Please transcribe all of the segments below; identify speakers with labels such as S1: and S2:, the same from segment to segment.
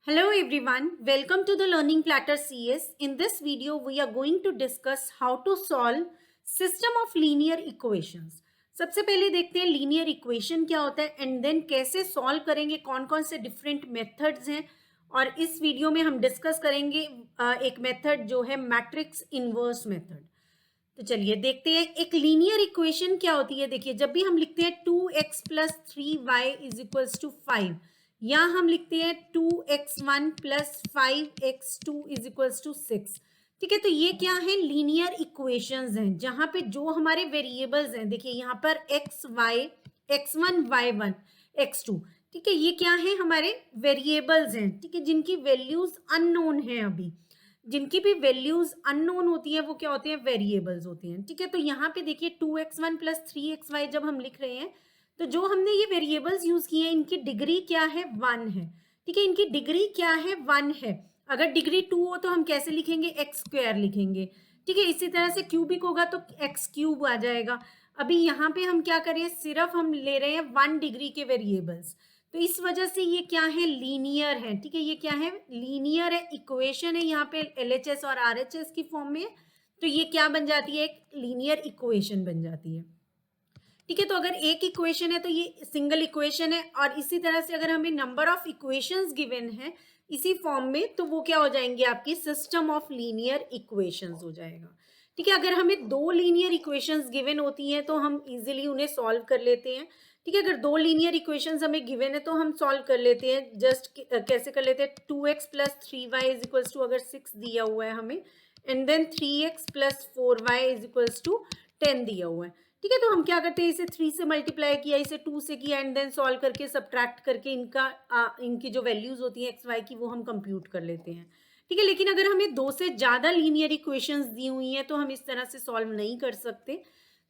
S1: Hello everyone, welcome to the Learning Platter CS. In this video, we are going to discuss how to solve system of linear equations. सबसे पहले देखते हैं linear equation क्या होता है and then कैसे solve करेंगे, कौन कौन से डिफरेंट मेथड्स हैं। और इस वीडियो में हम डिस्कस करेंगे एक मेथड जो है मैट्रिक्स इनवर्स मेथड। तो चलिए देखते हैं एक लीनियर इक्वेशन क्या होती है। देखिए जब भी हम लिखते हैं 2x plus 3y is equals to 5 या हम लिखते हैं 2x1 plus 5x2 is equals to 6। ठीक है, तो ये क्या है, लीनियर इक्वेशंस हैं जहां पे जो हमारे वेरिएबल्स हैं, देखिए यहाँ पर x y x1 y1 x2, ठीक है, ये क्या है, हमारे वेरिएबल्स हैं, ठीक है, जिनकी वैल्यूज अननोन है। अभी जिनकी भी वैल्यूज अननोन होती है वो क्या होते हैं, वेरिएबल्स होते हैं। ठीक है, तो यहाँ पे देखिए 2x1 प्लस 3xy जब हम लिख रहे हैं तो जो हमने ये वेरिएबल्स यूज किए हैं इनकी डिग्री क्या है, 1 है। ठीक है, इनकी डिग्री क्या है, 1 है। अगर डिग्री 2 हो तो हम कैसे लिखेंगे, एक्स स्क्वायर लिखेंगे। ठीक है, इसी तरह से क्यूबिक होगा तो एक्स क्यूब आ जाएगा। अभी यहाँ पे हम क्या करें, सिर्फ हम ले रहे हैं 1 डिग्री के वेरिएबल्स, तो इस वजह से ये क्या है, लीनियर है। ठीक है, ये क्या है, लीनियर है, इक्वेशन है, यहाँ पे एलएचएस और आरएचएस की फॉर्म में, तो ये क्या बन जाती है, एक लीनियर इक्वेशन बन जाती है। ठीक है, तो अगर एक इक्वेशन है तो ये सिंगल इक्वेशन है, और इसी तरह से अगर हमें नंबर ऑफ इक्वेशंस गिवन है इसी फॉर्म में तो वो क्या हो जाएंगे, आपकी सिस्टम ऑफ लीनियर इक्वेशंस हो जाएगा। ठीक है, अगर हमें 2 लीनियर इक्वेशंस गिवन होती हैं तो हम इजीली उन्हें सॉल्व कर लेते हैं। ठीक है, अगर 2 लीनियर इक्वेशंस हमें गिवन है तो हम सॉल्व कर लेते हैं। जस्ट कैसे कर लेते हैं, 2x plus 3y is equals to, अगर 6 दिया हुआ है हमें, and then 3x plus 4y is equals to 10 दिया हुआ है। ठीक है, तो हम क्या करते हैं, इसे 3 से मल्टीप्लाई किया, इसे 2 से किया, एंड देन सॉल्व करके सब्ट्रैक्ट करके इनकी जो वैल्यूज होती हैं एक्स वाई की वो हम कंप्यूट कर लेते हैं। ठीक है, लेकिन अगर हमें 2 से ज्यादा लीनियर इक्वेशंस दी हुई हैं तो हम इस तरह से सॉल्व नहीं कर सकते।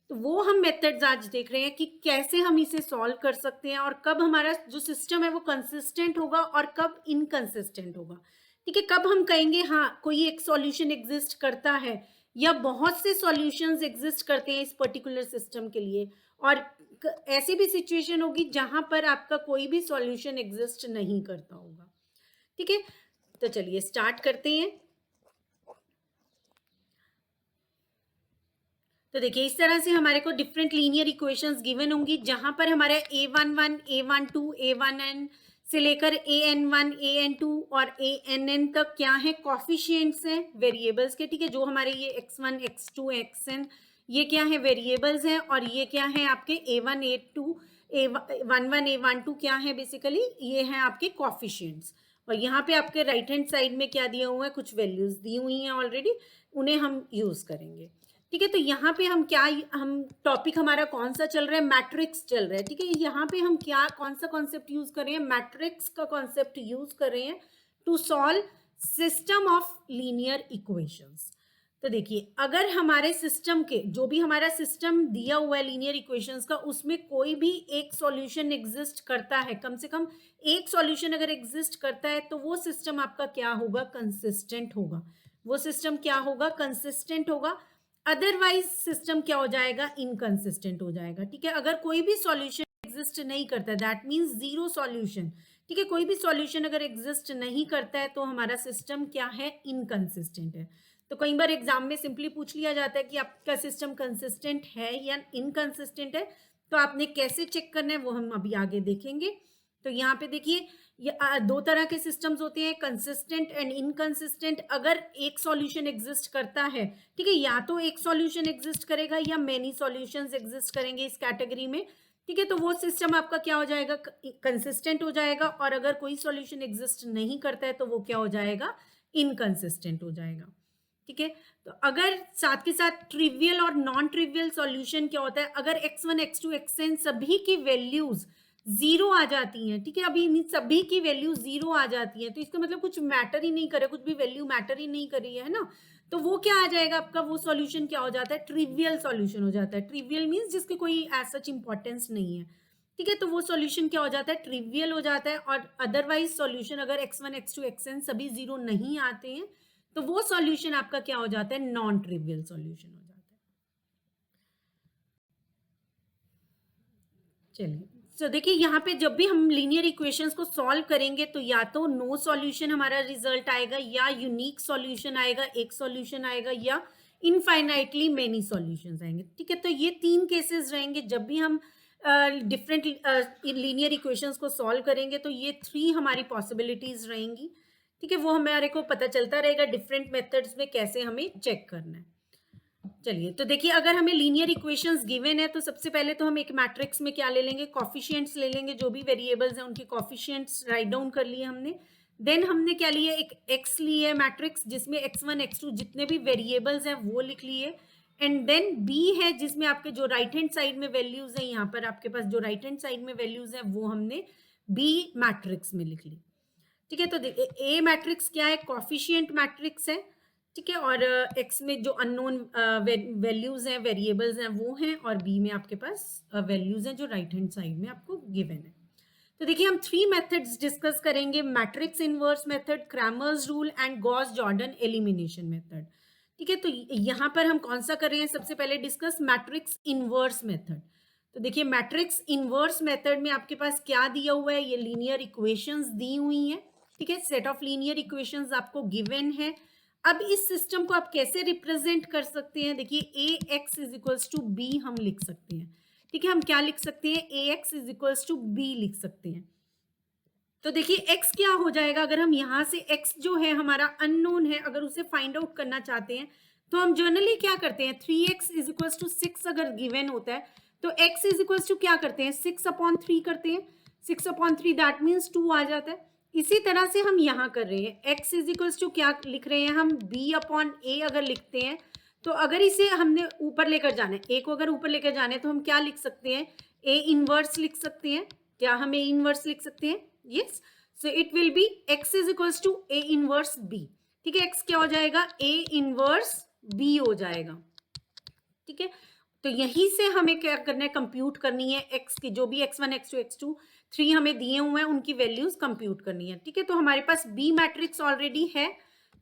S1: तो वो हम मेथड्स आज देख रहे हैं कि कैसे हम इसे सॉल्व कर सकते हैं और कब हमारा जो सिस्टम है वो कंसिस्टेंट होगा और कब इनकंसिस्टेंट होगा। ठीक है, कब हम कहेंगे हाँ कोई एक सॉल्यूशन एग्जिस्ट करता है या बहुत से सॉल्यूशंस एग्जिस्ट करते हैं इस पर्टिकुलर सिस्टम के लिए, और ऐसी भी सिचुएशन होगी जहां पर आपका कोई भी सॉल्यूशन एग्जिस्ट नहीं करता होगा। ठीक है, तो चलिए स्टार्ट करते हैं। तो देखिए इस तरह से हमारे को डिफरेंट लीनियर इक्वेशंस गिवन होंगी जहां पर हमारे a11 a12 a1n से लेकर an1 an2 और ann तक क्या है, कॉफिशिएंट्स हैं वेरिएबल्स के। ठीक है, जो हमारे ये x1 x2 xn ये क्या है, वेरिएबल्स हैं, और ये क्या है आपके a1 a2 a11 a12 क्या है, बेसिकली ये हैं आपके कॉफिशिएंट्स। और यहाँ पे आपके राइट हैंड साइड में क्या दिया हुआ है, कुछ वैल्यूज दी हुई हैं ऑलरेडी, उन्हें हम यूज करेंगे। ठीक है, तो यहाँ पे हम क्या, हम टॉपिक हमारा कौन सा चल रहा है, मैट्रिक्स चल रहा है। ठीक है, यहाँ पे हम क्या, कौन सा कॉन्सेप्ट यूज कर रहे हैं, मैट्रिक्स का कॉन्सेप्ट यूज कर रहे हैं to solve system of linear equations. तो देखिए अगर हमारे सिस्टम के, जो भी हमारा सिस्टम दिया हुआ है लीनियर इक्वेशंस का, उसमें कोई भी एक सॉल्यूशन एग्जिस्ट करता है, कम से कम एक सॉल्यूशन अगर एग्जिस्ट करता है तो वो सिस्टम आपका क्या होगा, कंसिस्टेंट होगा। वो सिस्टम क्या होगा, कंसिस्टेंट होगा। अदरवाइज सिस्टम क्या हो जाएगा, इनकंसिस्टेंट हो जाएगा। ठीक है, अगर कोई भी सॉल्यूशन एग्जिस्ट नहीं करता है दैट मींस जीरो सॉल्यूशन। ठीक है, कोई भी सॉल्यूशन अगर एग्जिस्ट नहीं करता है तो हमारा सिस्टम क्या है, इनकंसिस्टेंट है। तो कई बार एग्जाम में सिंपली पूछ लिया जाता है कि आपका सिस्टम कंसिस्टेंट है या इनकंसिस्टेंट है, तो आपने कैसे चेक करना है वो हम अभी आगे देखेंगे। तो यहाँ पे देखिए ये 2 तरह के सिस्टम्स होते हैं, कंसिस्टेंट एंड इनकंसिस्टेंट। अगर एक सॉल्यूशन एग्जिस्ट करता है, ठीक है, या तो एक सॉल्यूशन एग्जिस्ट करेगा या मेनी सॉल्यूशंस एग्जिस्ट करेंगे इस कैटेगरी में। ठीक है, तो वो सिस्टम आपका क्या हो जाएगा, कंसिस्टेंट हो जाएगा। और अगर कोई सॉल्यूशन एग्जिस्ट नहीं करता है तो वो क्या हो जाएगा, इनकंसिस्टेंट हो जाएगा। ठीक है, तो अगर साथ के साथ ट्रिवियल और नॉन ट्रिवियल सॉल्यूशन क्या होता है, अगर x1 x2 xn सभी की वैल्यूज 0 आ जाती हैं, ठीक है, अभी इन सभी की वैल्यू 0 आ जाती है तो इसका मतलब कुछ मैटर ही नहीं करे, कुछ भी वैल्यू मैटर ही नहीं कर रही है ना, तो वो क्या आ जाएगा आपका, वो सॉल्यूशन क्या हो जाता है, ट्रिवियल सॉल्यूशन हो जाता है। ट्रिवियल मीन्स जिसके कोई एज सच इंपॉर्टेंस नहीं है। ठीक है, तो वो सॉल्यूशन क्या हो जाता है, ट्रिवियल हो जाता है। और अदरवाइज सॉल्यूशन अगर x1 x2 xn सभी 0 नहीं आते हैं तो वो सॉल्यूशन आपका क्या हो जाता है, नॉन ट्रिवियल सॉल्यूशन हो जाता है। चलिए देखिए यहाँ पे जब भी हम लीनियर इक्वेशंस को सॉल्व करेंगे तो या तो नो सॉल्यूशन हमारा रिजल्ट आएगा, या यूनिक सॉल्यूशन आएगा, एक सॉल्यूशन आएगा, या इनफाइनाइटली मेनी सॉल्यूशंस आएंगे। ठीक है, तो ये 3 केसेस रहेंगे जब भी हम डिफरेंट लीनियर इक्वेशंस को सॉल्व करेंगे, तो ये 3 हमारी पॉसिबिलिटीज रहेंगी। ठीक है, वो हमारे को पता चलता रहेगा डिफरेंट मेथड्स में कैसे हमें चेक करना है। चलिए, तो देखिए अगर हमें लीनियर इक्वेशंस गिवन है तो सबसे पहले तो हम एक मैट्रिक्स में क्या ले लेंगे, कोफिशिएंट्स ले लेंगे, जो भी वेरिएबल्स हैं उनके कोफिशिएंट्स राइट डाउन कर लिए हमने। देन हमने क्या लिया, एक एक्स ली है मैट्रिक्स जिसमें x1 x2 जितने भी वेरिएबल्स हैं वो लिख लिए। एंड देन बी है जिसमें आपके जो राइट हैंड साइड में वैल्यूज हैं, यहाँ पर आपके पास जो राइट हैंड साइड में वैल्यूज हैं वो हमने बी मैट्रिक्स में लिख ली। ठीक है, तो देखिए ए मैट्रिक्स क्या है, कोफिशिएंट मैट्रिक्स है। ठीक है, और एक्स में जो अननोन वैल्यूज हैं, वेरिएबल्स हैं वो हैं, और बी में आपके पास वैल्यूज हैं जो राइट हैंड साइड में आपको गिवन है। तो देखिए हम 3 मेथड्स डिस्कस करेंगे, matrix inverse method, Cramer's rule and Gauss Jordan elimination method. ठीक है, तो यहाँ पर हम कौन सा कर रहे हैं, सबसे पहले डिस्कस मैट्रिक्स इनवर्स मेथड। तो देखिए मैट्रिक्स इनवर्स मेथड में आपके पास क्या दिया हुआ है, ये लीनियर इक्वेशंस दी हुई हैं। ठीक है, सेट ऑफ लीनियर इक्वेशंस आपको गिवन है। अब इस सिस्टम को आप कैसे रिप्रेजेंट कर सकते हैं, देखिए A X is equals to B हम लिख सकते हैं। ठीक है, हम क्या लिख सकते हैं, A X is equals to B लिख सकते हैं। तो देखिए x क्या हो जाएगा, अगर हम यहाँ से x जो है हमारा अननोन है, अगर उसे फाइंड आउट करना चाहते हैं तो हम जनरली क्या करते हैं, 3x इज इक्वल्स टू 6 अगर गिवन होता है तो x इज इक्वल्स टू क्या करते हैं, 6/3 करते हैं। 6/3 दैट मीन्स 2 आ जाता है। इसी तरह से हम यहाँ कर रहे हैं, x इज इक्वल्स टू क्या लिख रहे हैं हम, b/a अगर लिखते हैं तो अगर इसे हमने ऊपर लेकर जाना है, a को अगर ऊपर लेकर जाना है तो हम क्या लिख सकते हैं, a इनवर्स लिख सकते हैं। क्या हम a इनवर्स लिख सकते हैं, yes. So it will be x is equals to a inverse b। ठीक है, x क्या हो जाएगा, a इनवर्स b हो जाएगा। ठीक है, तो यहीं से हमें क्या करना है, कंप्यूट करनी है x की, जो भी x1 x2 x2 3 हमें दिए हुए हैं उनकी वैल्यूज कंप्यूट करनी है। ठीक है, तो हमारे पास b मैट्रिक्स ऑलरेडी है।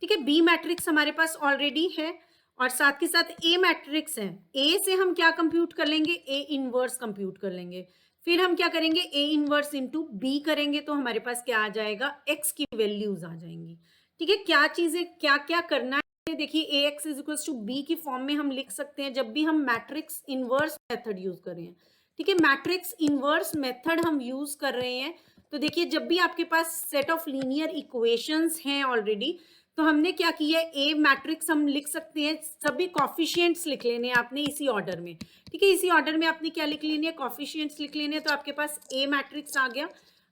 S1: ठीक है, b मैट्रिक्स हमारे पास ऑलरेडी है, और साथ के साथ a मैट्रिक्स है। a से हम क्या कंप्यूट कर लेंगे, a इनवर्स कंप्यूट कर लेंगे। फिर हम क्या करेंगे, a इनवर्स इंटू b करेंगे तो हमारे पास क्या आ जाएगा, x की वैल्यूज आ जाएंगी। ठीक है, क्या चीजें क्या क्या करना है, देखिए ax is equal to b की फॉर्म में हम लिख सकते हैं जब भी हम मैट्रिक्स इनवर्स मेथड यूज कर रहे हैं। ठीक है, मैट्रिक्स इनवर्स मेथड हम यूज कर रहे हैं तो देखिए जब भी आपके पास सेट ऑफ लीनियर इक्वेशंस हैं ऑलरेडी, तो हमने क्या किया है, ए मैट्रिक्स हम लिख सकते हैं, सभी कॉफिशिएंट्स लिख लेने हैं आपने इसी ऑर्डर में। ठीक है, इसी ऑर्डर में आपने क्या लिख लेने हैं, कॉफिशिएंट्स लिख लेने हैं, तो आपके पास ए मैट्रिक्स आ गया।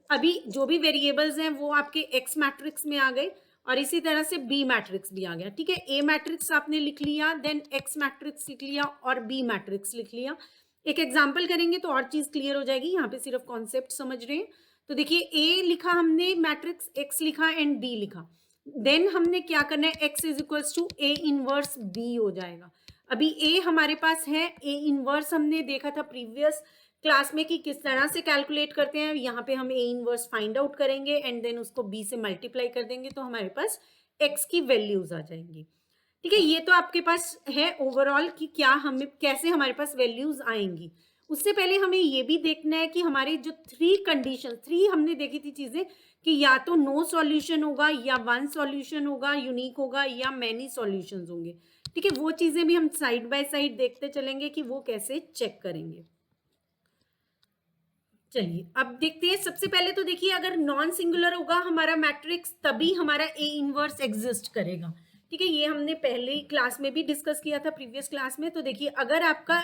S1: अभी जो भी वेरिएबल्स हैं वो आपके एक्स मैट्रिक्स में आ गए, और इसी तरह से बी मैट्रिक्स भी आ गया। ठीक है, ए मैट्रिक्स आपने लिख लिया, देन एक्स मैट्रिक्स लिख लिया, और बी मैट्रिक्स लिख लिया। एक एग्जाम्पल करेंगे तो और चीज क्लियर हो जाएगी, यहाँ पे सिर्फ कॉन्सेप्ट समझ रहे हैं। तो देखिए ए लिखा हमने मैट्रिक्स, एक्स लिखा एंड बी लिखा, देन हमने क्या करना है, x is equals to A inverse b हो जाएगा। अभी a हमारे पास है, a इनवर्स हमने देखा था प्रीवियस क्लास में कि किस तरह से कैलकुलेट करते हैं। यहाँ पे हम a इनवर्स फाइंड आउट करेंगे एंड देन उसको b से मल्टीप्लाई कर देंगे तो हमारे पास x की वैल्यूज आ जाएंगी। ठीक है, ये तो आपके पास है ओवरऑल कि क्या हमें कैसे हमारे पास वैल्यूज आएंगी। उससे पहले हमें ये भी देखना है कि हमारे जो 3 कंडीशन, 3 हमने देखी थी चीजें कि या तो नो सॉल्यूशन होगा, या 1 सॉल्यूशन होगा, यूनिक होगा, या मैनी सॉल्यूशंस होंगे। ठीक है, वो चीजें भी हम साइड बाय साइड देखते चलेंगे कि वो कैसे चेक करेंगे। चलिए अब देखते हैं, सबसे पहले तो देखिए अगर नॉन सिंगुलर होगा हमारा मैट्रिक्स तभी हमारा ए इनवर्स एग्जिस्ट करेगा। ठीक है, ये हमने पहले क्लास में भी डिस्कस किया था, प्रीवियस क्लास में। तो देखिए अगर आपका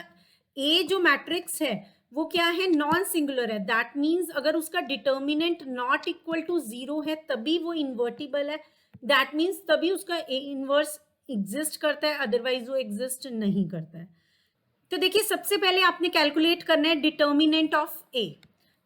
S1: ए जो मैट्रिक्स है वो क्या है, नॉन सिंगुलर है, दैट मीन्स अगर उसका डिटर्मिनेंट नॉट इक्वल टू 0 है तभी वो इन्वर्टिबल है, दैट मीन्स तभी उसका ए इनवर्स एग्जिस्ट करता है, अदरवाइज वो एग्जिस्ट नहीं करता है। तो देखिए सबसे पहले आपने कैलकुलेट करना है डिटर्मिनेंट ऑफ ए।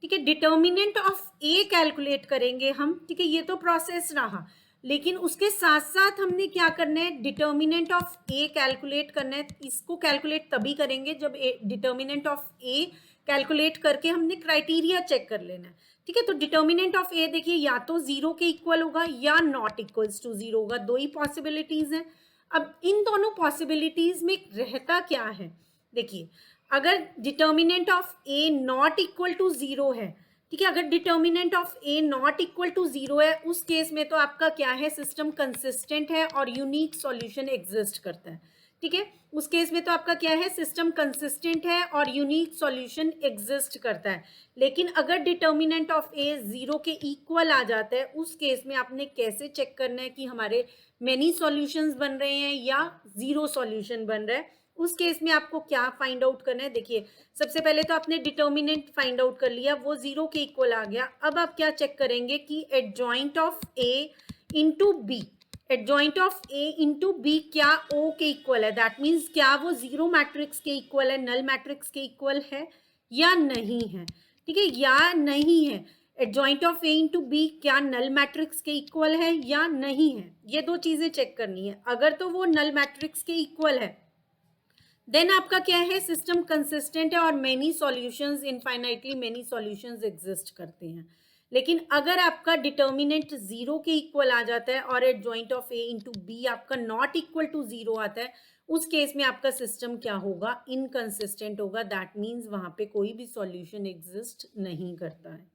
S1: ठीक है, डिटर्मिनेंट ऑफ ए कैलकुलेट करेंगे हम। ठीक है, ये तो प्रोसेस रहा, लेकिन उसके साथ साथ हमने क्या करना है, डिटर्मिनेंट ऑफ ए कैलकुलेट करना है। इसको कैलकुलेट तभी करेंगे जब डिटर्मिनेंट ऑफ ए कैलकुलेट करके हमने क्राइटेरिया चेक कर लेना है। ठीक है, तो डिटर्मिनेंट ऑफ ए देखिए या तो 0 के इक्वल होगा या नॉट इक्वल्स टू 0 होगा, 2 ही पॉसिबिलिटीज हैं। अब इन दोनों पॉसिबिलिटीज में रहता क्या है, देखिए अगर determinant of A not equal to zero है, ठीक है, अगर determinant of A not equal to zero है, उस केस में तो आपका क्या है, सिस्टम कंसिस्टेंट है और यूनिक सॉल्यूशन एग्जिस्ट करता है, ठीक है, उस केस में तो आपका क्या है, सिस्टम कंसिस्टेंट है और यूनिक सॉल्यूशन एग्जिस्ट करता है। लेकिन अगर डिटर्मिनेंट ऑफ ए जीरो के इक्वल आ जाता है, उस केस में आपने कैसे चेक करना है कि हमारे मेनी सॉल्यूशंस बन रहे हैं या जीरो सॉल्यूशन बन रहा है, उस केस में आपको क्या फाइंड आउट करना है। देखिए, सबसे पहले तो आपने डिटर्मिनेंट फाइंड आउट कर लिया, वो जीरो के इक्वल आ गया। अब आप क्या चेक करेंगे कि adjoint of A into B, adjoint of A into B क्या ओ के इक्वल है, दैट मीन्स क्या वो जीरो मैट्रिक्स के इक्वल है, नल मैट्रिक्स के इक्वल है या नहीं है, ठीक है, या नहीं है। Adjoint of A into B क्या नल मैट्रिक्स के इक्वल है या नहीं है, ये दो चीजें चेक करनी है। अगर तो वो नल मैट्रिक्स के इक्वल है, देन आपका क्या है, सिस्टम कंसिस्टेंट है और many solutions, infinitely many solutions exist करते हैं। लेकिन अगर आपका डिटर्मिनेंट जीरो के इक्वल आ जाता है और adjoint of A into B आपका नॉट इक्वल टू जीरो आता है, उस केस में आपका सिस्टम क्या होगा, इनकंसिस्टेंट होगा, दैट मीन्स वहां पे कोई भी सॉल्यूशन एग्जिस्ट नहीं करता है,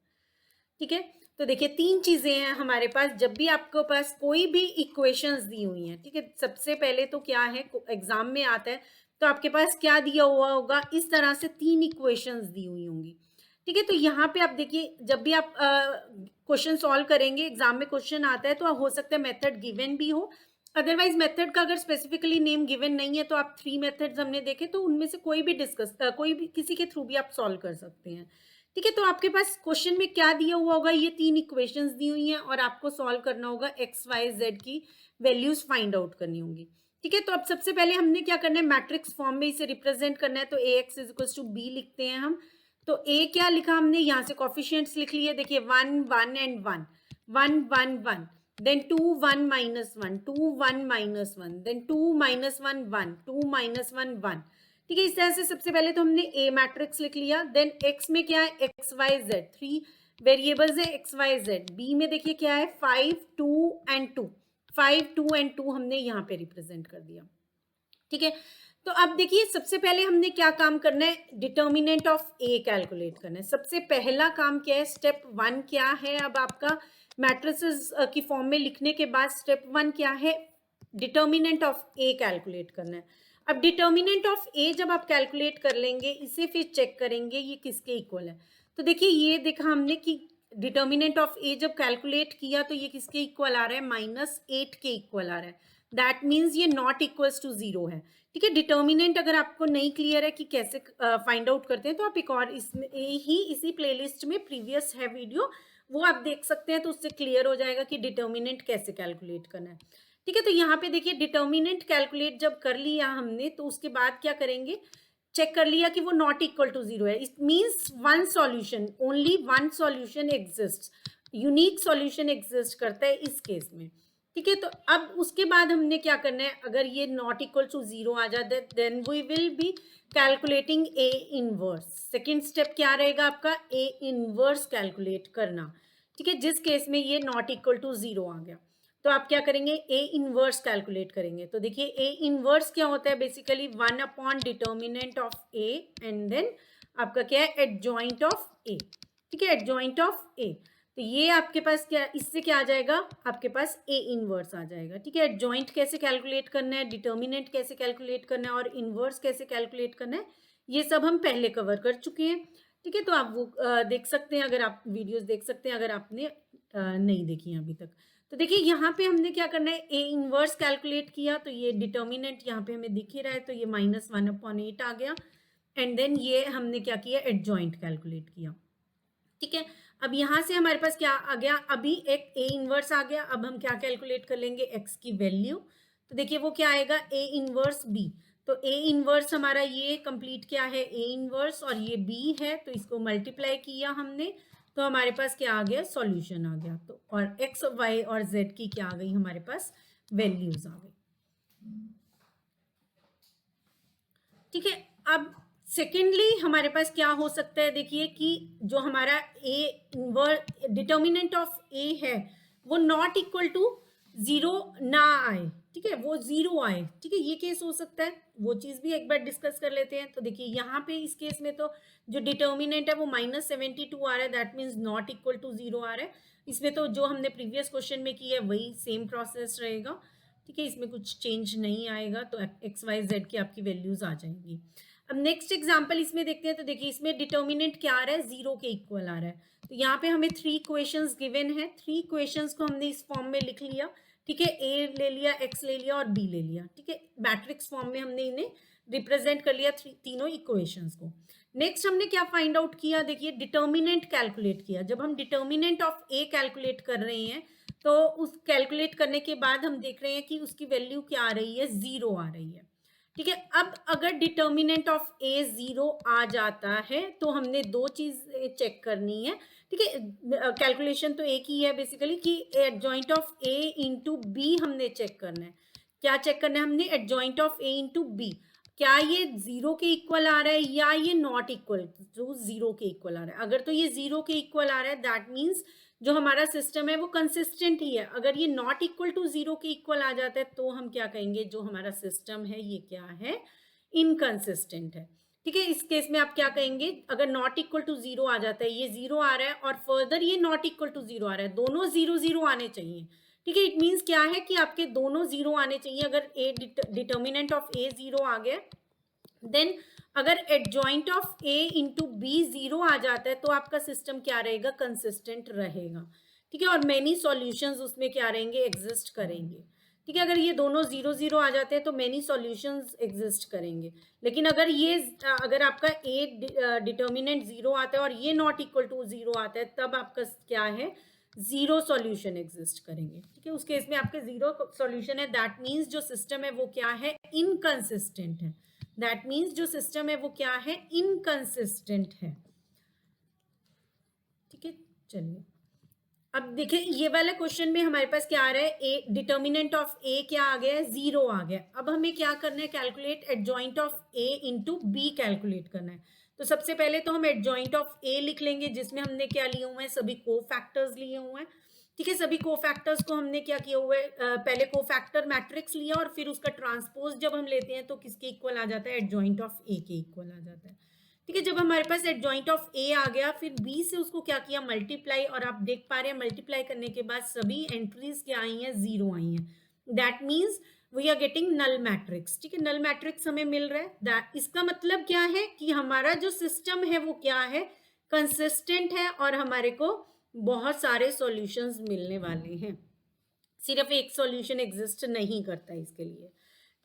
S1: ठीक है। तो देखिए, तीन चीजें हैं हमारे पास जब भी आपके पास कोई भी इक्वेशंस दी हुई हैं, ठीक है। सबसे पहले तो क्या है, एग्जाम में आता है तो आपके पास क्या दिया हुआ होगा, इस तरह से तीन इक्वेशंस दी हुई होंगी, ठीक है। तो यहाँ पे आप देखिए, जब भी आप क्वेश्चन सॉल्व करेंगे, एग्जाम में क्वेश्चन आता है तो हो सकता है मेथड गिवन भी हो, अदरवाइज मेथड का अगर स्पेसिफिकली नेम गिवन नहीं है तो आप 3 मेथड्स हमने देखे, तो उनमें से कोई भी कोई भी किसी के थ्रू भी आप सॉल्व कर सकते हैं, ठीक है। तो आपके पास क्वेश्चन में क्या दिया हुआ होगा, ये तीन इक्वेशंस दी हुई हैं और आपको सॉल्व करना होगा, एक्स वाई जेड की वैल्यूज फाइंड आउट करनी होंगी, ठीक है। तो अब सबसे पहले हमने क्या करना है, मैट्रिक्स फॉर्म में इसे रिप्रेजेंट करना है, तो A X is equal to B लिखते हैं हम। तो ए क्या लिखा हमने, यहाँ से कोफिशिएंट्स लिख लिए, देखिए 1 1 and 1 1 1 1, then 2 1 minus 1 2 1 minus 1, then 2 minus 1 1 2 minus 1 1, ठीक है। इस तरह से सबसे पहले तो हमने ए मैट्रिक्स लिख लिया। देन एक्स में क्या है, एक्स वाई जेड, 3 वेरिएबल्स है एक्स वाई जेड। बी में देखिए क्या है, 5 2 एंड 2, 5 2 एंड 2 हमने यहाँ पे रिप्रेजेंट कर दिया, ठीक है। तो अब देखिए, सबसे पहले हमने क्या काम करना है, डिटर्मिनेंट ऑफ ए कैलकुलेट करना है। सबसे पहला काम क्या है, स्टेप 1 क्या है, अब आपका मैट्रिसेस की फॉर्म में लिखने के बाद स्टेप 1 क्या है, डिटर्मिनेंट ऑफ ए कैलकुलेट करना है। अब डिटर्मिनेंट ऑफ ए जब आप कैलकुलेट कर लेंगे, इसे फिर चेक करेंगे ये किसके इक्वल है। तो देखिए, ये देखा हमने कि डिटर्मिनेंट ऑफ ए जब कैलकुलेट किया तो ये किसके इक्वल आ रहा है, -8 के इक्वल आ रहा है, दैट मीन्स ये नॉट इक्वल्स टू जीरो है, ठीक है। डिटर्मिनेंट अगर आपको नहीं क्लियर है कि कैसे फाइंड आउट करते हैं, तो आप एक और इसमें ही इसी प्लेलिस्ट में प्रीवियस है वीडियो, वो आप देख सकते हैं, तो उससे क्लियर हो जाएगा कि डिटर्मिनेंट कैसे कैलकुलेट करना है, ठीक है। तो यहाँ पे देखिए, डिटर्मिनेंट कैलकुलेट जब कर लिया हमने, तो उसके बाद क्या करेंगे, चेक कर लिया कि वो नॉट इक्वल टू जीरो है, it means one solution, only one solution exist, unique solution exist करता है इस केस में, ठीक है। तो अब उसके बाद हमने क्या करना है, अगर ये नॉट इक्वल टू जीरो आ जाता है, then we will be calculating A inverse. Second step क्या रहेगा आपका, ए इनवर्स कैलकुलेट करना, ठीक है, जिस केस में ये नॉट इक्वल टू जीरो आ गया, तो आप क्या करेंगे, ए इनवर्स कैलकुलेट करेंगे। तो देखिए, ए इनवर्स क्या होता है, basically 1 upon determinant of A and then आपका क्या है, एडजॉइंट ऑफ ए, ठीक है, एडजॉइंट ऑफ ए। तो ये आपके पास क्या, इससे क्या आ जाएगा, आपके पास ए इनवर्स आ जाएगा, ठीक है। एडजॉइंट कैसे कैलकुलेट करना है, डिटर्मिनेंट कैसे कैलकुलेट करना है और इनवर्स कैसे कैलकुलेट करना है, ये सब हम पहले कवर कर चुके हैं, ठीक है। तो आप वो देख सकते हैं, अगर आप वीडियोस देख सकते हैं, अगर आपने नहीं देखी हैं अभी तक। तो देखिए, यहाँ पे हमने क्या करना है, ए इनवर्स कैलकुलेट किया, तो ये डिटर्मिनेंट यहाँ पे हमें दिख ही रहा है, तो ये -1/8 आ गया, एंड देन ये हमने क्या किया, एडजॉइंट कैलकुलेट किया, ठीक है। अब यहाँ से हमारे पास क्या आ गया, अभी एक ए इनवर्स आ गया। अब हम क्या कैलकुलेट कर लेंगे, एक्स की वैल्यू। तो देखिए, वो क्या आएगा, ए इनवर्स बी। तो ए इनवर्स हमारा ये कंप्लीट क्या है, ए इनवर्स, और ये बी है, तो इसको मल्टीप्लाई किया हमने, तो हमारे पास क्या आ गया, सॉल्यूशन आ गया। तो और एक्स वाई और जेड की क्या आ गई, हमारे पास वैल्यूज आ गई, ठीक है। अब सेकेंडली हमारे पास क्या हो सकता है, देखिए कि जो हमारा ए डिटर्मिनेंट ऑफ ए है, वो नॉट इक्वल टू जीरो ना आए, ठीक है, वो 0 आए, ठीक है, ये केस हो सकता है, वो चीज़ भी एक बार डिस्कस कर लेते हैं। तो देखिए यहाँ पे इस केस में तो जो डिटर्मिनेंट है वो -72 आ रहा है, that means not equal to 0 आ रहा है। इसमें तो जो हमने प्रीवियस क्वेश्चन में की है वही सेम प्रोसेस रहेगा, ठीक है, इसमें कुछ चेंज नहीं आएगा, तो एक्स वाई जेड की आपकी वैल्यूज आ जाएंगी। अब नेक्स्ट एग्जाम्पल इसमें देखते हैं, तो देखिए इसमें डिटर्मिनेंट क्या आ रहा है, 0 के इक्वल आ रहा है। तो यहाँ पे हमें 3 इक्वेशंस गिवन है, 3 इक्वेशंस को हमने इस फॉर्म में लिख लिया, ठीक है, ए ले लिया, एक्स ले लिया और बी ले लिया, ठीक है, मैट्रिक्स फॉर्म में हमने इन्हें रिप्रेजेंट कर लिया तीनों इक्वेशंस को। नेक्स्ट हमने क्या फाइंड आउट किया, देखिए डिटर्मिनेंट कैलकुलेट किया। जब हम डिटर्मिनेंट ऑफ ए कैलकुलेट कर रहे हैं तो उस कैलकुलेट करने के बाद हम देख रहे हैं कि उसकी वैल्यू क्या आ रही है, 0 आ रही है, ठीक है। अब अगर डिटर्मिनेंट ऑफ ए 0 आ जाता है तो हमने दो चीज चेक करनी है, ठीक है, कैलकुलेशन तो एक ही है बेसिकली कि adjoint of A into B हमने चेक करना है। क्या चेक करना है हमने, adjoint of A into B, क्या ये 0 के इक्वल आ रहा है या ये नॉट इक्वल टू 0 के इक्वल आ रहा है। अगर तो ये 0 के इक्वल आ रहा है दैट मीन्स जो हमारा सिस्टम है वो कंसिस्टेंट ही है। अगर ये नॉट इक्वल टू 0 के इक्वल आ जाता है तो हम क्या कहेंगे, जो हमारा सिस्टम है ये क्या है, इनकंसिस्टेंट है, ठीक है। इस केस में आप क्या कहेंगे, अगर नॉट इक्वल टू 0 आ जाता है, ये 0 आ रहा है और फर्दर ये नॉट इक्वल टू 0 आ रहा है, दोनों 0 0 आने चाहिए, ठीक है। इट मीन्स क्या है कि आपके दोनों 0 आने चाहिए। अगर ए डिटर्मिनेंट ऑफ ए 0 आ गया, देन अगर adjoint of A into B 0 आ जाता है तो आपका सिस्टम क्या रहेगा, कंसिस्टेंट रहेगा, ठीक है। और मेनी सॉल्यूशंस उसमें क्या रहेंगे, एग्जिस्ट करेंगे, ठीक है। अगर ये दोनों 0 0 आ जाते हैं तो मेनी सॉल्यूशंस एग्जिस्ट करेंगे। लेकिन अगर आपका ए डिटर्मिनेंट 0 आता है और ये नॉट इक्वल टू 0 आता है, तब आपका क्या है, 0 सॉल्यूशन एग्जिस्ट करेंगे, ठीक है। उस केस में आपके 0 सॉल्यूशन है, दैट मीन्स जो सिस्टम है वो क्या है, इनकंसिस्टेंट है। दैट मीन्स जो सिस्टम है वो क्या है, इनकंसिस्टेंट है, ठीक है। चलिए अब देखिए ये वाले क्वेश्चन में हमारे पास क्या आ रहा है, ए डिटर्मिनेंट ऑफ ए क्या आ गया है, 0 आ गया। अब हमें क्या करना है, calculate adjoint of A into B calculate करना है। तो सबसे पहले तो हम एडजॉइंट ऑफ ए लिख लेंगे, जिसमें हमने क्या लिए हुए हैं, सभी को फैक्टर्स लिए हुए हैं, ठीक है। सभी को फैक्टर्स को हमने क्या किया हुआ है, पहले को फैक्टर मैट्रिक्स लिया और फिर उसका ट्रांसपोज जब हम लेते हैं तो किसके इक्वल आ जाता है, एडजॉइंट ऑफ ए के इक्वल आ जाता है, ठीक है। जब हमारे पास एडजॉइंट ऑफ ए आ गया, फिर बी से उसको क्या किया, मल्टीप्लाई, और आप देख पा रहे हैं मल्टीप्लाई करने के बाद सभी एंट्रीज क्या आई हैं, 0 आई हैं। That means we are getting null matrix, ठीक है। नल मैट्रिक्स हमें मिल रहा है, इसका मतलब क्या है कि हमारा जो सिस्टम है वो क्या है, कंसिस्टेंट है और हमारे को बहुत सारे सॉल्यूशंस मिलने वाले हैं, सिर्फ एक सॉल्यूशन एग्जिस्ट नहीं करता इसके लिए,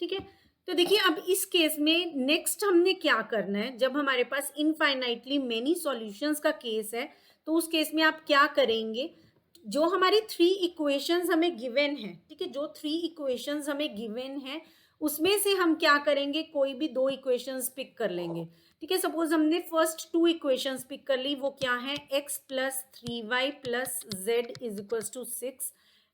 S1: ठीक है। तो देखिए अब इस केस में नेक्स्ट हमने क्या करना है, जब हमारे पास इनफाइनाइटली मेनी सॉल्यूशंस का केस है तो उस केस में आप क्या करेंगे, जो हमारी 3 इक्वेशंस हमें गिवन है, ठीक है, जो 3 इक्वेशंस हमें गिवन है उसमें से हम क्या करेंगे, कोई भी 2 इक्वेशंस पिक कर लेंगे, ठीक है। सपोज हमने फर्स्ट 2 इक्वेशंस पिक कर ली, वो क्या है, x plus 3y plus z is equal to 6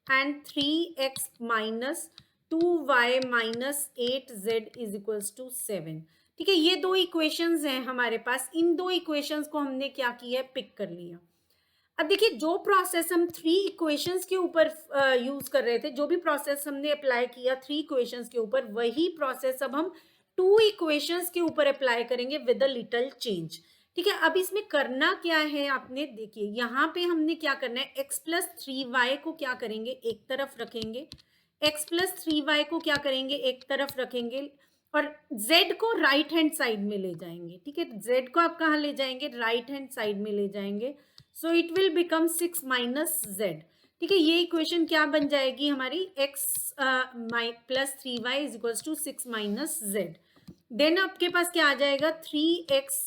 S1: and 3x minus 2y minus 8z is equal to 7, ठीक है। ये 2 इक्वेशंस हैं हमारे पास, इन 2 इक्वेशंस को हमने क्या किया है, पिक कर लिया। अब देखिए जो प्रोसेस हम 3 इक्वेशंस के ऊपर यूज कर रहे थे, जो भी प्रोसेस हमने अप्लाई किया 3 इक्वेशंस के ऊपर, वही प्रोसेस अब हम 2 इक्वेशंस के ऊपर अप्लाई करेंगे विद अ लिटिल चेंज, ठीक है। अब इसमें करना क्या है, आपने देखिए यहाँ पे हमने क्या करना है, x प्लस 3y को क्या करेंगे, एक तरफ रखेंगे, x प्लस 3y को क्या करेंगे, एक तरफ रखेंगे और z को राइट हैंड साइड में ले जाएंगे, ठीक है। z को आप कहाँ ले जाएंगे, राइट हैंड साइड में ले जाएंगे, so it will become 6 minus Z, ठीक है। ये इक्वेशन क्या बन जाएगी हमारी, x plus 3y is equal to 6 minus Z. Then आपके पास क्या आ जाएगा, 3x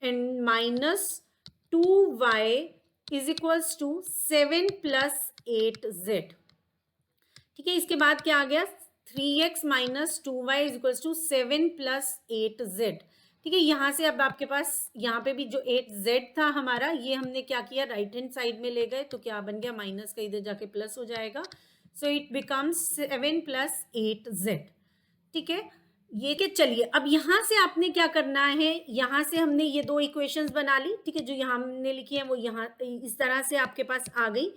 S1: and minus 2y is equal to 7 plus 8z, ठीक है। इसके बाद क्या आ गया, 3x minus 2y is equal to 7 plus 8z, ठीक है। यहाँ से अब आपके पास यहाँ पे भी जो 8z था हमारा, ये हमने क्या किया, राइट हैंड साइड में ले गए, तो क्या बन गया, माइनस का इधर जाके प्लस हो जाएगा, so it becomes 7 plus 8z, ठीक है। ये कि चलिए अब यहाँ से आपने क्या करना है, यहाँ से हमने ये 2 इक्वेशंस बना ली, ठीक है, जो यहाँ हमने लिखी है वो यहाँ इस तरह से आपके पास आ गई।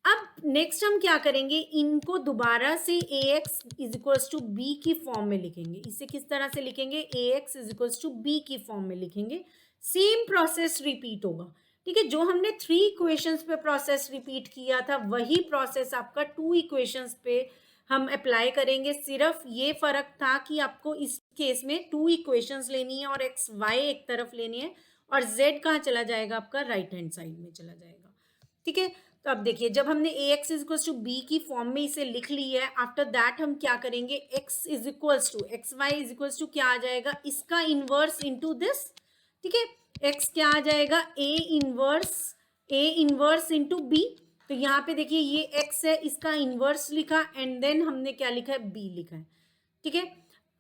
S1: अब नेक्स्ट हम क्या करेंगे, इनको दोबारा से ax is equals to B की फॉर्म में लिखेंगे। इसे किस तरह से लिखेंगे, ax is equals to B की फॉर्म में लिखेंगे। सेम प्रोसेस रिपीट होगा, ठीक है। जो हमने 3 इक्वेशंस पे प्रोसेस रिपीट किया था वही प्रोसेस आपका 2 इक्वेशंस पे हम अप्लाई करेंगे। सिर्फ ये फर्क था कि आपको इस केस में 2 इक्वेशंस लेनी है और एक्स वाई एक तरफ लेनी है और z कहाँ चला जाएगा, आपका राइट हैंड साइड में चला जाएगा, ठीक है। तो अब देखिए, जब हमने A X is equals to B की फॉर्म में इसे लिख ली है, आफ्टर दैट हम क्या करेंगे, X is equals to X Y is equals to क्या आ जाएगा, इसका इनवर्स इनटू दिस, ठीक है। एक्स क्या आ जाएगा, ए इनवर्स इनटू बी। तो यहाँ पे देखिए ये एक्स है, इसका इनवर्स लिखा एंड देन हमने क्या लिखा है, बी लिखा है, ठीक है।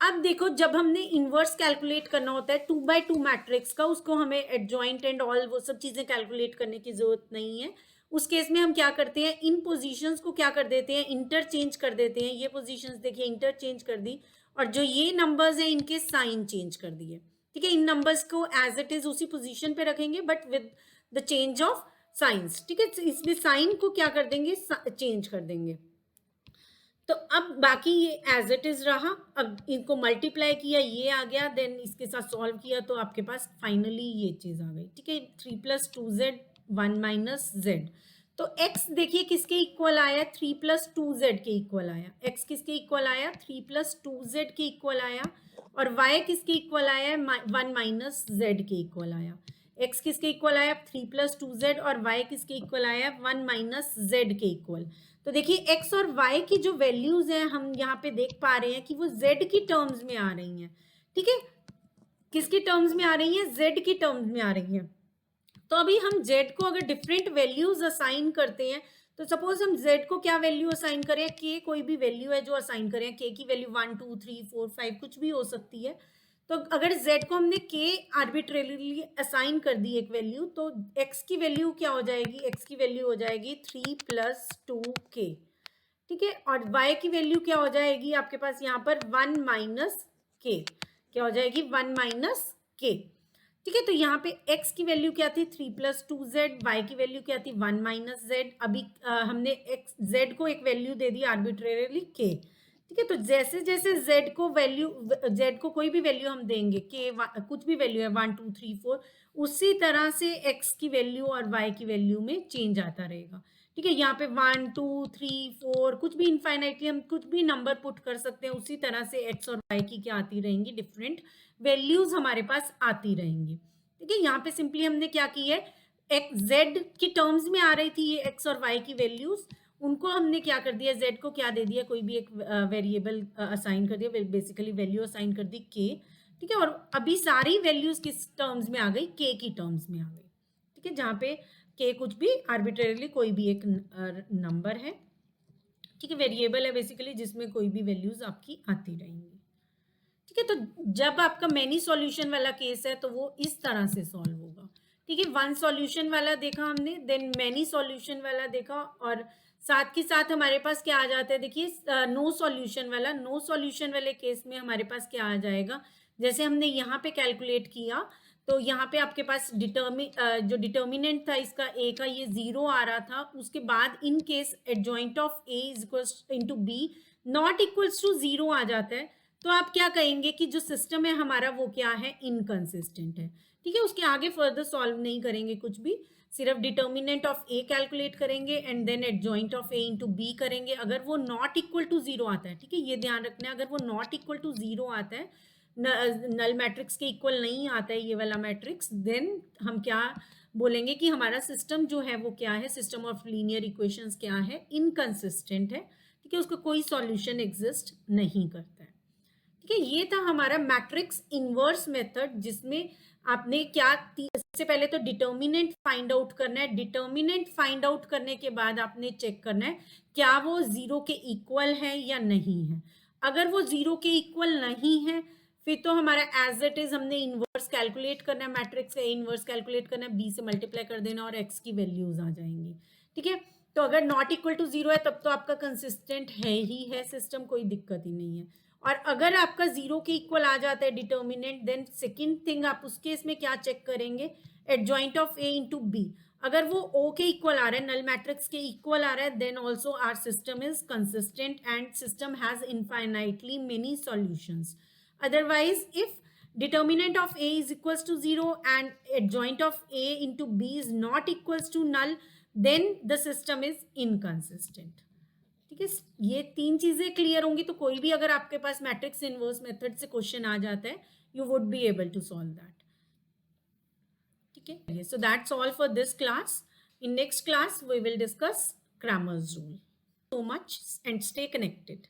S1: अब देखो, जब हमने इनवर्स कैलकुलेट करना होता है 2x2 मैट्रिक्स का, उसको हमें एडजॉइंट एंड ऑल वो सब चीजें कैलकुलेट करने की जरूरत नहीं है। उस केस में हम क्या करते हैं, इन पोजीशंस को क्या कर देते हैं, इंटरचेंज कर देते हैं। ये पोजीशंस देखिए इंटरचेंज कर दी और जो ये नंबर्स हैं इनके साइन चेंज कर दिए, ठीक है। इन नंबर्स को एज इट इज उसी पोजीशन पे रखेंगे but with the change of science, ठीक है। इसमें साइन को क्या कर देंगे, चेंज कर देंगे। तो अब बाकी ये एज इट इज रहा। अब इनको मल्टीप्लाई किया, ये आ गया, देन इसके साथ सॉल्व किया तो आपके पास फाइनली ये चीज आ गई, ठीक है। 3 + 2z 1 - z। तो x देखिए किसके इक्वल आया, 3 + 2z के इक्वल आया। x किसके इक्वल आया, 3 + 2z के इक्वल आया। और y किसके इक्वल आया, 1 - z के इक्वल आया। x किसके इक्वल आया, 3 + 2z और y किसके इक्वल आया, 1 - z के इक्वल। तो देखिए x और y की जो वैल्यूज हैं हम यहाँ पे देख पा रहे हैं कि वो z की टर्म्स में आ रही हैं, ठीक है। किसकी टर्म्स में आ रही हैं, z की टर्म्स में आ रही हैं। तो अभी हम z को अगर डिफरेंट वैल्यूज असाइन करते हैं, तो सपोज हम z को क्या वैल्यू असाइन करें, k कोई भी वैल्यू है जो असाइन करें, k की वैल्यू 1 2 3 4 5 कुछ भी हो सकती है। तो अगर z को हमने k आर्बिट्रेरीली असाइन कर दी एक वैल्यू, तो x की वैल्यू क्या हो जाएगी, x की वैल्यू हो जाएगी 3 + 2k, ठीक है। और y की वैल्यू क्या हो जाएगी आपके पास यहाँ पर 1 - k, क्या हो जाएगी 1 - k, ठीक है। तो यहाँ पे x की वैल्यू क्या थी, 3 + 2z, y की वैल्यू क्या थी 1 - z। अभी हमने z को एक वैल्यू दे दी आर्बिट्रेरीली k, ठीक है। तो जैसे जैसे z को कोई भी वैल्यू हम देंगे, k कुछ भी वैल्यू है 1 2 3 4, उसी तरह से x की वैल्यू और y की वैल्यू में चेंज आता रहेगा, ठीक है। यहाँ पे 1 2 3 4 कुछ भी इनफाइनाइटली हम कुछ भी नंबर पुट कर सकते हैं, उसी तरह से x और y की क्या आती रहेंगी, डिफरेंट वैल्यूज हमारे पास आती रहेंगी, ठीक है। यहाँ पे सिंपली हमने क्या की है, x z की टर्म्स में आ रही थी ये x और y की वैल्यूज, उनको हमने क्या कर दिया, z को क्या दे दिया, कोई भी एक वेरिएबल असाइन कर दिया, बेसिकली वैल्यू असाइन कर दी k, ठीक है। और अभी सारी वैल्यूज किस टर्म्स में आ गई, k की टर्म्स में आ गई, ठीक है। जहाँ पे k कुछ भी आर्बिट्रेरीली कोई भी एक नंबर है, ठीक है, वेरिएबल है बेसिकली, जिसमें कोई भी वैल्यूज आपकी आती रहेंगी, ठीक है। तो जब आपका मैनी सॉल्यूशन वाला केस है तो वो इस तरह से सॉल्व होगा, ठीक है। वन सॉल्यूशन वाला देखा हमने, देन मैनी सॉल्यूशन वाला देखा, और साथ के साथ हमारे पास क्या आ जाता है, देखिए नो सॉल्यूशन वाला। नो सॉल्यूशन वाले केस में हमारे पास क्या आ जाएगा, जैसे हमने यहाँ पे कैलकुलेट किया, तो यहाँ पे आपके पास जो डिटर्मिनेंट था इसका a का, ये 0 आ रहा था। उसके बाद in case adjoint of a is equals into b not equals to 0 आ जाता है, तो आप क्या कहेंगे कि जो सिस्टम है हमारा वो क्या है, इनकंसिस्टेंट है, ठीक है। उसके आगे फर्दर सॉल्व नहीं करेंगे कुछ भी, सिर्फ डिटर्मिनेंट ऑफ ए कैलकुलेट करेंगे and then adjoint of A into B करेंगे। अगर वो नॉट इक्वल टू 0 आता है, ठीक है, ये ध्यान रखना है, अगर वो नॉट इक्वल टू 0 आता है, नल मैट्रिक्स के इक्वल नहीं आता है ये वाला मैट्रिक्स, देन हम क्या बोलेंगे कि हमारा सिस्टम जो है वो क्या है, सिस्टम ऑफ लीनियर इक्वेशंस क्या है, इनकंसिस्टेंट है, ठीक है, उसका कोई सॉल्यूशन एग्जिस्ट नहीं करता है, ठीक है। ये था हमारा मैट्रिक्स इनवर्स मेथड, जिसमें आपने क्या, सबसे पहले तो डिटर्मिनेंट फाइंड आउट करना है। डिटर्मिनेंट फाइंड आउट करने के बाद आपने चेक करना है क्या वो 0 के इक्वल है या नहीं है। अगर वो 0 के इक्वल नहीं है, फिर तो हमारा एज इट इज हमने इनवर्स कैलकुलेट करना है, मैट्रिक्स का इनवर्स कैलकुलेट करना है, b से मल्टीप्लाई कर देना और x की वैल्यूज आ जाएंगी, ठीक है। तो अगर नॉट इक्वल टू 0 है तब तो आपका कंसिस्टेंट है ही है सिस्टम, कोई दिक्कत ही नहीं है। और अगर आपका 0 के इक्वल आ जाता है डिटर्मिनेंट, देन सेकंड थिंग आप उस केस में क्या चेक करेंगे, adjoint of a into B. अगर वो O के इक्वल आ रहा है, नल मैट्रिक्स के इक्वल आ रहा है, then also our system is consistent and system has infinitely many solutions. Otherwise, if determinant of A is equals to 0 and adjoint of A into B is not equals to null, then the system is inconsistent. ठीक है, ये तीन चीजें clear होंगी तो कोई भी अगर आपके पास मैट्रिक्स इनवर्स मेथड से क्वेश्चन आ जाता है, you would be able to solve that. ठीक है, so that's all for this class. In next class we will discuss Cramer's rule. So much and stay connected.